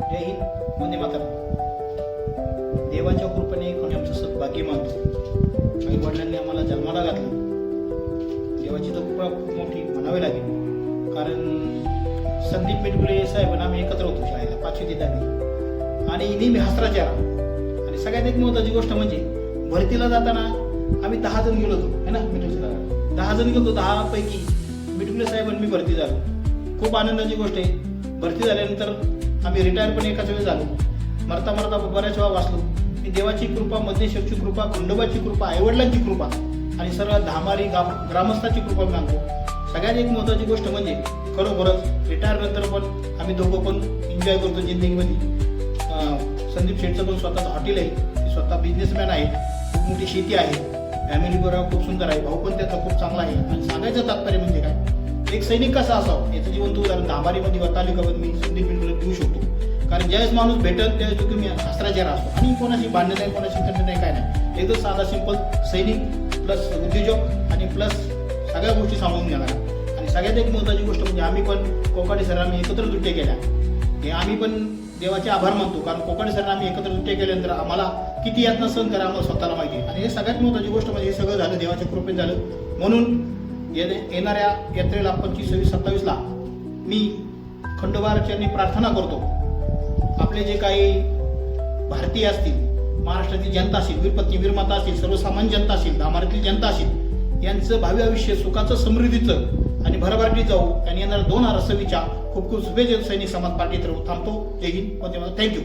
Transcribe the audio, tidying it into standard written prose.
जय हिंद, वंदे मातरम. देवाच्या कृपेने कोणी आमचं सद्भाग्य मानतो. आई वडिलांनी आम्हाला जन्माला घातलं. देवाची तर कृपा खूप मोठी म्हणावी लागेल. कारण संदीप मेटगुले साहेब आम्ही एकत्र होतो शाळेला 5वी ते 10वी आणि नेहमी हसरा चेहरा. आणि सगळ्यात एक महत्त्वाची गोष्ट म्हणजे भरतीला जाताना आम्ही 10 जण गेलो होतो है ना. 10 जण गेलो. 10 पैकी मेटगुले साहेब आणि मी भरती झालो. खूप आनंदाची गोष्ट आहे. भरती झाल्यानंतर आम्ही रिटायर पण एकाच वेळेस झालो. मरता मरता बऱ्याच वेळा वाचलो. ही देवाची कृपा, मध्यशेवची कृपा, खंडोबाची कृपा, आईवडिलांची कृपा आणि सर्व धामारी ग्रामस्थांची कृपा मानतो. सगळ्यात एक महत्त्वाची गोष्ट म्हणजे खरोखरच रिटायर नंतर पण आम्ही दोघं पण एन्जॉय करतो जिंदगीमध्ये. संदीप शेठचं पण स्वतःचं हॉटेल आहे. ते स्वतः बिझनेसमॅन आहे. खूप मोठी शेती आहे. फॅमिली बरोबर खूप सुंदर आहे. भाऊ पण त्याचा खूप चांगला आहे. आणि सांगायचं तात्पर्य म्हणजे काय, एक सैनिक कसा असावं याचं जिवंत उदाहरण धामारीमध्ये व तालुक्यामध्ये मी संदीप मेटगुले देऊ शकतो. कारण ज्यावेळेस माणूस भेटत त्यावेळेस तुम्ही हसरा चेहरा असतो आणि कोणाशी भांडण नाही, कोणाशी खंड नाही, काय नाही. एकदम साधा सिंपल सैनिक प्लस उद्योजक आणि प्लस सगळ्या गोष्टी सांभाळून घेणार. आणि सगळ्यात एक महत्त्वाची गोष्ट म्हणजे आम्ही पण कोकाटे सर आम्ही एकत्र सुट्ट्या केल्या. हे आम्ही पण देवाचे आभार मानतो. कारण कोकाटे सर आम्ही एकत्र सुट्ट्या केल्यानंतर आम्हाला किती यातना सहन करा आम्हाला स्वतःला माहिती आहे. आणि हे सगळ्यात महत्त्वाची गोष्ट म्हणजे हे सगळं झालं देवाच्या कृपेत झालं. म्हणून येणाऱ्या यात्रेला 25, 26, 27ला मी खंडोबाचरणी प्रार्थना करतो. आपले जे काही भारतीय असतील, महाराष्ट्रातील जनता असेल, वीरपत्नी वीरमाता असतील, सर्वसामान्य जनता असेल, धामारीतील जनता असेल, यांचं भावी आयुष्य सुखाचं, समृद्धीचं आणि भरभराटीत जाऊ. आणि येणाऱ्या 2026च्या खूप खूप शुभेच्छा. सैनिक समाज पार्टी तर्फे थांबतो. जय हिंद, वंदे मातरम. थँक्यू.